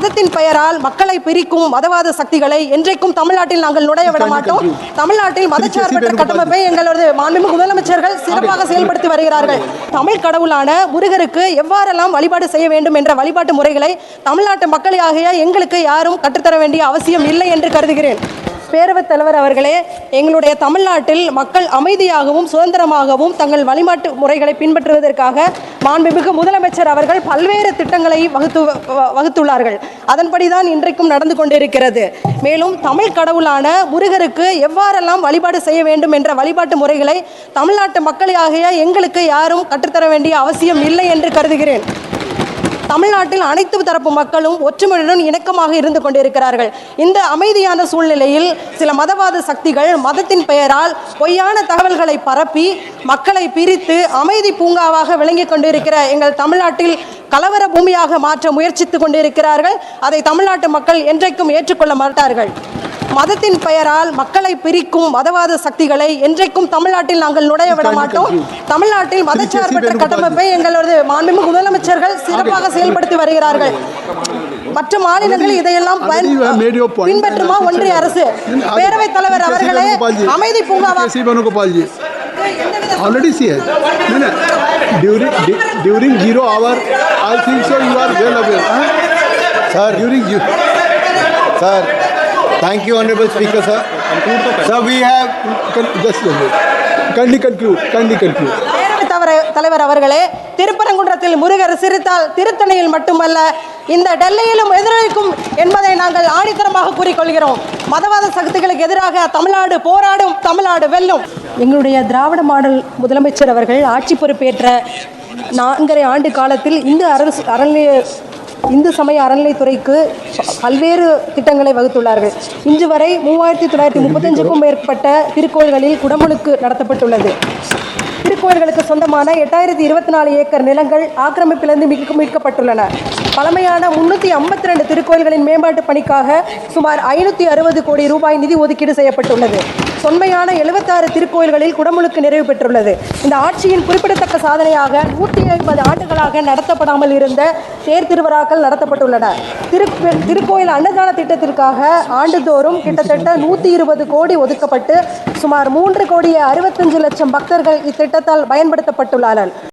மதத்தின் பெயரால் மக்களை பிரிக்கும் மதவாத சக்திகளை என்றைக்கும் தமிழ்நாட்டில் நாங்கள் நுழைய விட மாட்டோம். தமிழ்நாட்டில் மதச்சார்பற்ற கட்டமைப்பை எங்களது மாண்புமிகு முதலமைச்சர்கள் சிறப்பாக செயல்படுத்தி வருகிறார்கள். தமிழ் கடவுளான முருகருக்கு எவ்வாறெல்லாம் வழிபாடு செய்ய வேண்டும் என்ற வழிபாட்டு முறைகளை தமிழ்நாட்டு மக்களாகிய எங்களுக்கு யாரும் கற்றுத்தர வேண்டிய அவசியம் இல்லை என்று கருதுகிறேன். பேரவைத் தலைவர் அவர்களே, எங்களுடைய தமிழ்நாட்டில் மக்கள் அமைதியாகவும் சுதந்திரமாகவும் தங்கள் வழிபாட்டு முறைகளை பின்பற்றுவதற்காக மாண்புமிகு முதலமைச்சர் அவர்கள் பல்வேறு திட்டங்களை வகுத்துள்ளார்கள். அதன்படிதான் இன்றைக்கும் நடந்து கொண்டிருக்கிறது. மேலும் தமிழ் கடவுளான முருகருக்கு எவ்வாறெல்லாம் வழிபாடு செய்ய வேண்டும் என்ற வழிபாட்டு முறைகளை தமிழ்நாட்டு மக்களாகிய எங்களுக்கு யாரும் கற்றுத்தர வேண்டிய அவசியம் இல்லை என்று கருதுகிறேன். தமிழ்நாட்டில் அனைத்து தரப்பு மக்களும் ஒற்றுமையுடன் இணக்கமாக இருந்து கொண்டிருக்கிறார்கள். இந்த அமைதியான சூழ்நிலையில் சில மதவாத சக்திகள் மதத்தின் பெயரால் பொய்யான தகவல்களை பரப்பி மக்களை பிரித்து அமைதி பூங்காவாக விளங்கிக் கொண்டிருக்கிற எங்கள் தமிழ்நாட்டில் கலவர பூமியாக மாற்ற முயற்சித்துக் கொண்டிருக்கிறார்கள். அதை தமிழ்நாட்டு மக்கள் என்றைக்கும் ஏற்றுக்கொள்ள மாட்டார்கள். மதத்தின் பெயரால் மக்களை பிரிக்கும் மதவாத சக்திகளை என்றைக்கும் தமிழ்நாட்டில் நாங்கள் நுழைய விட மாட்டோம். தமிழ்நாட்டில் மதச்சார்பற்ற கட்டமைப்பை எங்களது மாண்புமிகு முதலமைச்சர்கள் சிறப்பாக செயல்படுத்தி வருகிறார்கள். மற்ற மாநிலங்கள் இதையெல்லாம் பின்பற்றுமா ஒன்றிய அரசு? பேரவைத் தலைவர் அவர்களே, அமைதி பூங்காவா already here. During 0 hour, I think so you are well aware. Sir, sir, thank you, Honorable Speaker, sir. Sir, we have just kindly conclude. தலைவர் அவர்களே, திருப்பரங்குன்றத்தில் முருகர் சிரித்தால் திருத்தணியில் மட்டுமல்ல இந்த டெல்லியிலும் எதிரொலிக்கும் என்பதை நாங்கள் ஆணித்தரமாக கூறிக்கொள்கிறோம். மதவாத சக்திகளுக்கு எதிராக தமிழ்நாடு போராடும், தமிழ்நாடு வெல்லும். எங்களுடைய திராவிட மாடல் முதலமைச்சர் அவர்கள் ஆட்சி பொறுப்பேற்ற 4.5 ஆண்டு காலத்தில் இந்து சமய அறநிலைத்துறைக்கு பல்வேறு திட்டங்களை வகுத்துள்ளார்கள். இன்று வரை 3935க்கும் மேற்பட்ட திருக்கோயில்களில் குடமுழுக்கு நடத்தப்பட்டுள்ளது. திருக்கோயில்களுக்கு சொந்தமான 8024 ஏக்கர் நிலங்கள் ஆக்கிரமிப்பிலிருந்து மீட்கப்பட்டுள்ளன. பழமையான 352 திருக்கோயில்களின் மேம்பாட்டு பணிக்காக சுமார் 560 கோடி ரூபாய் நிதி ஒதுக்கீடு செய்யப்பட்டுள்ளது. தொன்மையான 76 திருக்கோயில்களில் குடமுழுக்கு நிறைவு பெற்றுள்ளது. இந்த ஆட்சியின் குறிப்பிடத்தக்க சாதனையாக 150 ஆண்டுகளாக நடத்தப்படாமல் இருந்த தேர் திருவிழாக்கள் நடத்தப்பட்டுள்ளன. திருக்கோயில் அன்னதான திட்டத்திற்காக ஆண்டுதோறும் கிட்டத்தட்ட 120 கோடி ஒதுக்கப்பட்டு சுமார் 3 கோடியே 65 லட்சம் பக்தர்கள் இத்திட்டத்தால் பயன்படுத்தப்பட்டுள்ளார்கள்.